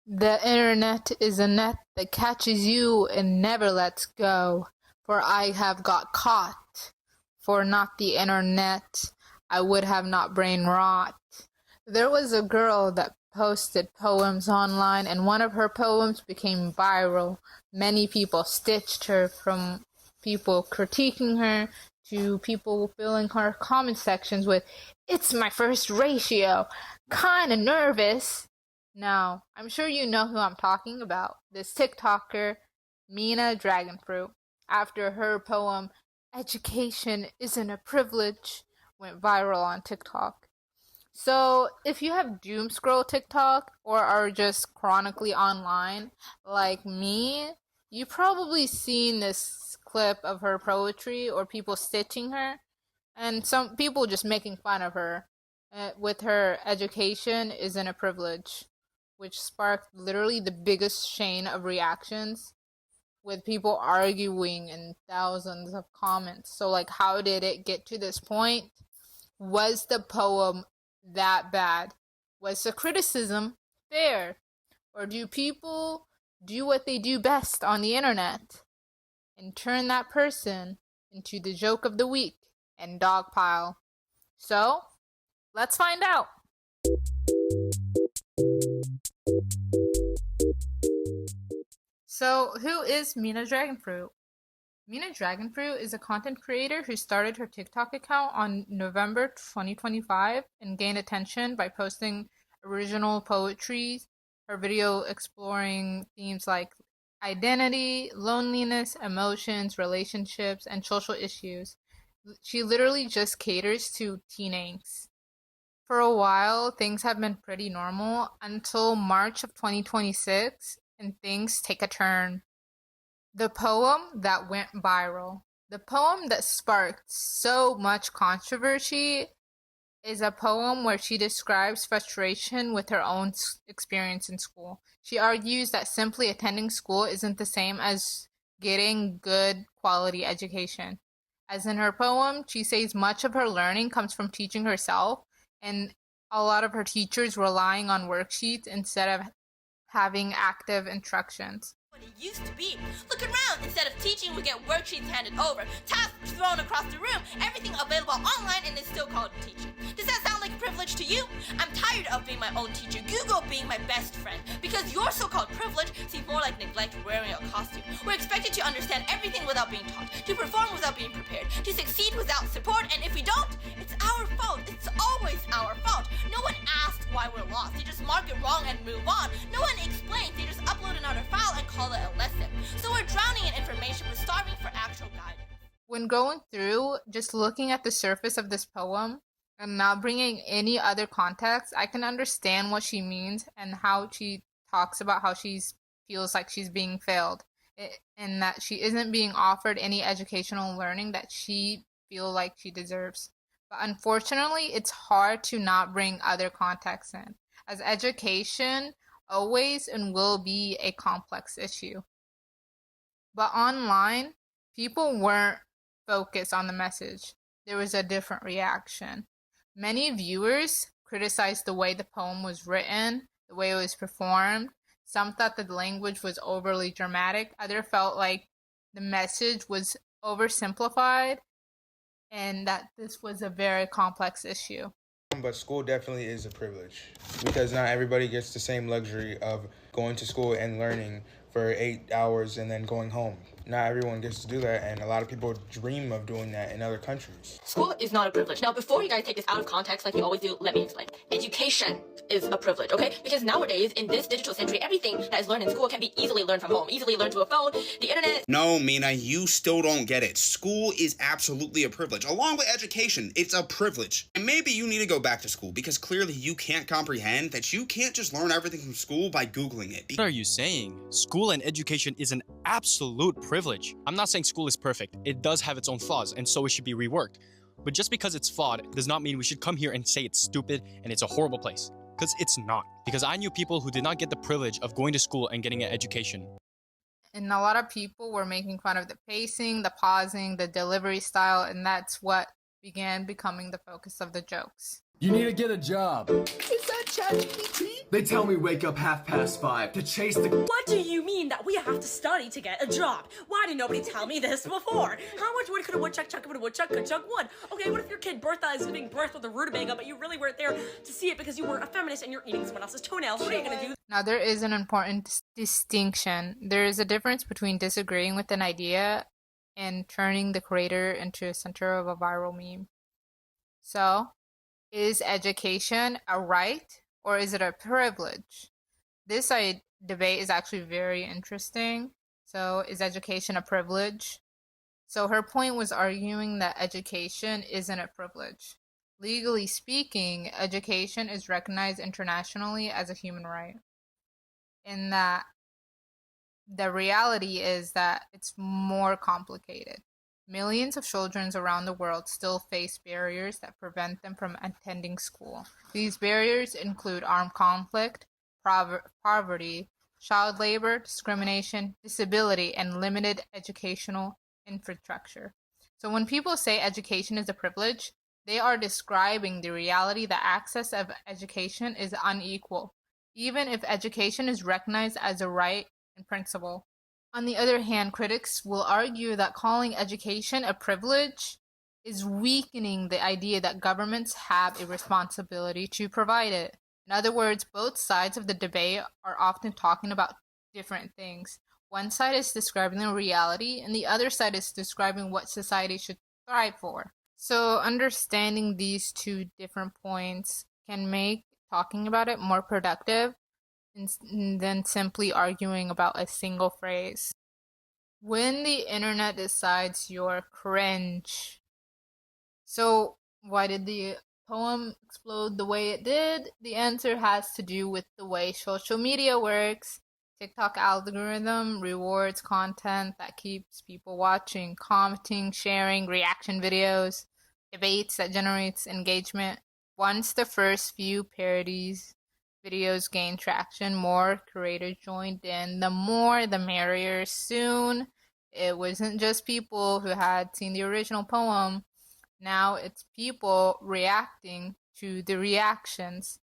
The internet is a net that catches you and never lets go. For I have got caught. For not the internet, I would have not brain rot. There was a girl that posted poems online, and one of her poems became viral. Many people stitched her, from people critiquing her to people filling her comment sections with, "It's my first ratio, kinda nervous." Now, I'm sure you know who I'm talking about. This TikToker, Mina Dragonfruit, after her poem, "Education Isn't a Privilege," went viral on TikTok. So, if you have doom scroll TikTok or are just chronically online, like me, you probably seen this clip of her poetry or people stitching her, and some people just making fun of her with her "education isn't a privilege," which sparked literally the biggest chain of reactions with people arguing and thousands of comments. So, like, how did it get to this point? Was the poem that bad? Was the criticism fair? Or do people do what they do best on the internet and turn that person into the joke of the week and dogpile? So, let's find out. So, who is Mina Dragonfruit? Mina Dragonfruit is a content creator who started her TikTok account on November 2025 and gained attention by posting original poetry. Her video exploring themes like identity, loneliness, emotions, relationships, and social issues. She literally just caters to teen angst. For a while, things have been pretty normal until March of 2026, and things take a turn. The poem that went viral. The poem that sparked so much controversy is a poem where she describes frustration with her own experience in school. She argues that simply attending school isn't the same as getting good quality education. As in her poem, she says much of her learning comes from teaching herself, and a lot of her teachers relying on worksheets instead of having active instructions. What it used to be. Look around. Instead of teaching, we get worksheets handed over, tasks thrown across the room, everything available online, and it's still called teaching. Does that sound like privilege to you? I'm tired of being my own teacher, Google being my best friend, because your so-called privilege seems more like neglect wearing a costume. We're expected to understand everything without being taught, to perform without being prepared, to succeed without support, and if we don't, it's our fault. It's always our fault. No one asked why we're lost. They just mark it wrong and move on. No one explains. They just upload another file and call it a lesson. So we're drowning in information but starving for actual guidance. When going through, just looking at the surface of this poem and not bringing any other context, I can understand what she means and how she talks about how she feels like she's being failed and that she isn't being offered any educational learning that she feels like she deserves. But unfortunately, it's hard to not bring other context in, as education always and will be a complex issue. But online, people weren't focused on the message. There was a different reaction. Many viewers criticized the way the poem was written, the way it was performed. Some thought that the language was overly dramatic. Others felt like the message was oversimplified and that this was a very complex issue. But school definitely is a privilege because not everybody gets the same luxury of going to school and learning for 8 hours and then going home. Not everyone gets to do that, and a lot of people dream of doing that in other countries. School is not a privilege. Now, before you guys take this out of context like you always do, let me explain. Education is a privilege, okay? Because nowadays, in this digital century, everything that is learned in school can be easily learned from home, easily learned to a phone, the internet. No, Mina, you still don't get it. School is absolutely a privilege. Along with education, it's a privilege. And maybe you need to go back to school because clearly you can't comprehend that you can't just learn everything from school by Googling it. What are you saying? School and education is an absolute privilege. I'm not saying school is perfect. It does have its own flaws, and so it should be reworked. But just because it's flawed does not mean we should come here and say it's stupid and it's a horrible place. Because it's not. Because I knew people who did not get the privilege of going to school and getting an education. And a lot of people were making fun of the pacing, the pausing, the delivery style, and that's what began becoming the focus of the jokes. You need to get a job. Is that ChatGPT? They tell me wake up 5:30 to chase the... What do you mean that we have to study to get a job? Why did nobody tell me this before? How much wood could a woodchuck chuck if a woodchuck could chuck wood? Okay, what if your kid Bertha is giving birth with a rutabaga, but you really weren't there to see it because you weren't a feminist and you're eating someone else's toenails? What are you gonna do? Now, there is an important distinction. There is a difference between disagreeing with an idea and turning the creator into a center of a viral meme. So, is education a right or is it a privilege? This debate is actually very interesting. So, is education a privilege? So, her point was arguing that education isn't a privilege. Legally speaking, education is recognized internationally as a human right. In that the reality is that it's more complicated. Millions of children around the world still face barriers that prevent them from attending school. These barriers include armed conflict, poverty, child labor, discrimination, disability, and limited educational infrastructure. So when people say education is a privilege, they are describing the reality that access of education is unequal, even if education is recognized as a right in principle. On the other hand, critics will argue that calling education a privilege is weakening the idea that governments have a responsibility to provide it. In other words, both sides of the debate are often talking about different things. One side is describing the reality, and the other side is describing what society should strive for. So understanding these two different points can make talking about it more productive than simply arguing about a single phrase. When the internet decides you're cringe. So why did the poem explode the way it did? The answer has to do with the way social media works. TikTok algorithm rewards content that keeps people watching, commenting, sharing, reaction videos, debates that generates engagement. Once the first few parodies videos gained traction, more creators joined in. The more the merrier. Soon, it wasn't just people who had seen the original poem. Now it's people reacting to the reactions.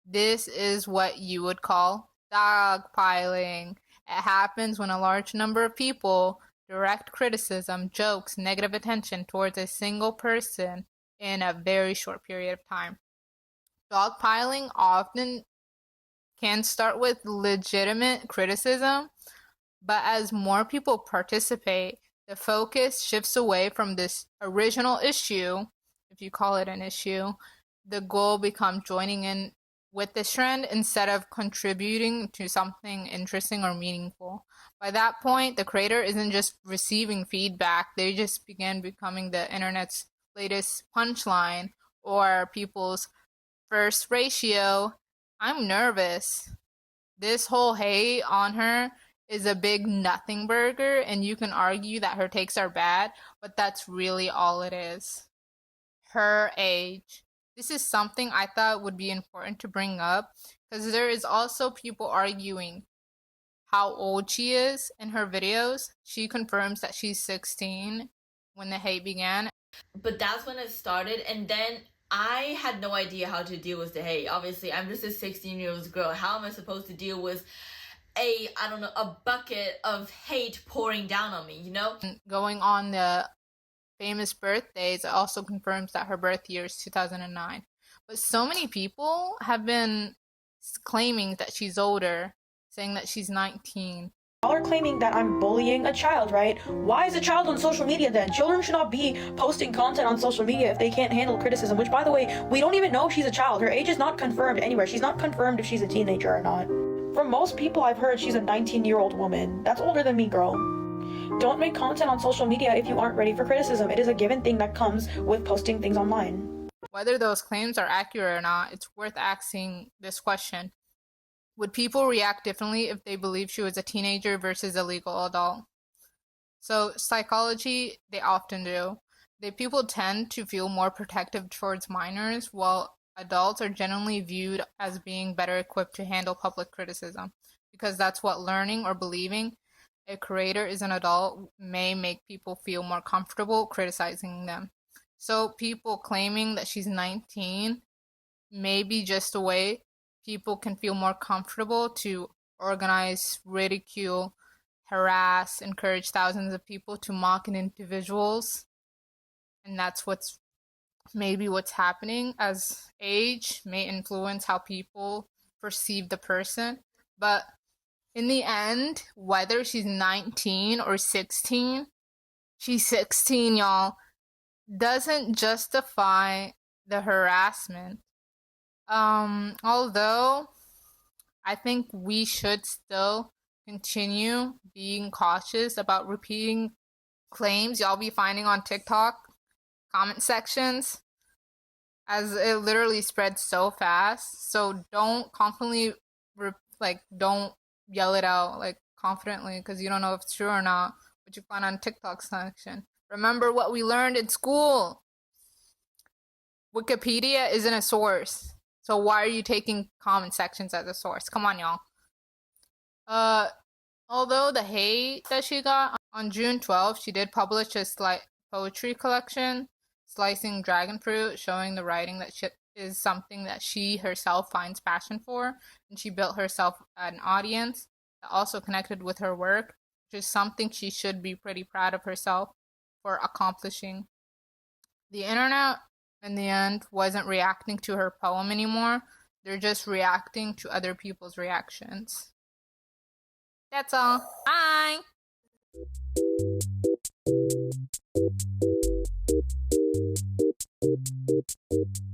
This is what you would call dogpiling. It happens when a large number of people direct criticism, jokes, negative attention towards a single person in a very short period of time. Dogpiling often can start with legitimate criticism, but as more people participate, the focus shifts away from this original issue, if you call it an issue. The goal becomes joining in with this trend instead of contributing to something interesting or meaningful. By that point, the creator isn't just receiving feedback, they just begin becoming the internet's latest punchline or people's first ratio. I'm nervous. This whole hate on her is a big nothing burger, and you can argue that her takes are bad, but that's really all it is. Her age. This is something I thought would be important to bring up, because there is also people arguing how old she is in her videos. She confirms that she's 16 when the hate began. But that's when it started, and then I had no idea how to deal with the hate. Obviously, I'm just a 16-year-old girl. How am I supposed to deal with a bucket of hate pouring down on me, you know? Going on the famous birthdays, it also confirms that her birth year is 2009. But so many people have been claiming that she's older, saying that she's 19. Y'all are claiming that I'm bullying a child, right? Why is a child on social media then? Children should not be posting content on social media if they can't handle criticism, which, by the way, we don't even know if she's a child. Her age is not confirmed anywhere. She's not confirmed if she's a teenager or not. From most people I've heard, she's a 19-year-old woman. That's older than me, girl. Don't make content on social media if you aren't ready for criticism. It is a given thing that comes with posting things online. Whether those claims are accurate or not, it's worth asking this question. Would people react differently if they believed she was a teenager versus a legal adult? So, psychology, they often do. People tend to feel more protective towards minors, while adults are generally viewed as being better equipped to handle public criticism, because that's what learning or believing a creator is an adult may make people feel more comfortable criticizing them. So people claiming that she's 19 maybe just a way people can feel more comfortable to organize, ridicule, harass, encourage thousands of people to mock individuals. And that's what's happening, as age may influence how people perceive the person. But in the end, whether she's 19 or 16, she's 16, y'all, doesn't justify the harassment. Although I think we should still continue being cautious about repeating claims y'all be finding on TikTok comment sections, as it literally spreads so fast. So don't confidently don't yell it out like confidently, because you don't know if it's true or not what you find on TikTok section. Remember what we learned in school. Wikipedia isn't a source. So why are you taking comment sections as a source? Come on, y'all. Although the hate that she got on June 12th, she did publish a poetry collection, Slicing Dragonfruit, showing the writing that is something that she herself finds passion for, and she built herself an audience that also connected with her work, which is something she should be pretty proud of herself for accomplishing. The internet, in the end, wasn't reacting to her poem anymore. They're just reacting to other people's reactions. That's all. Bye!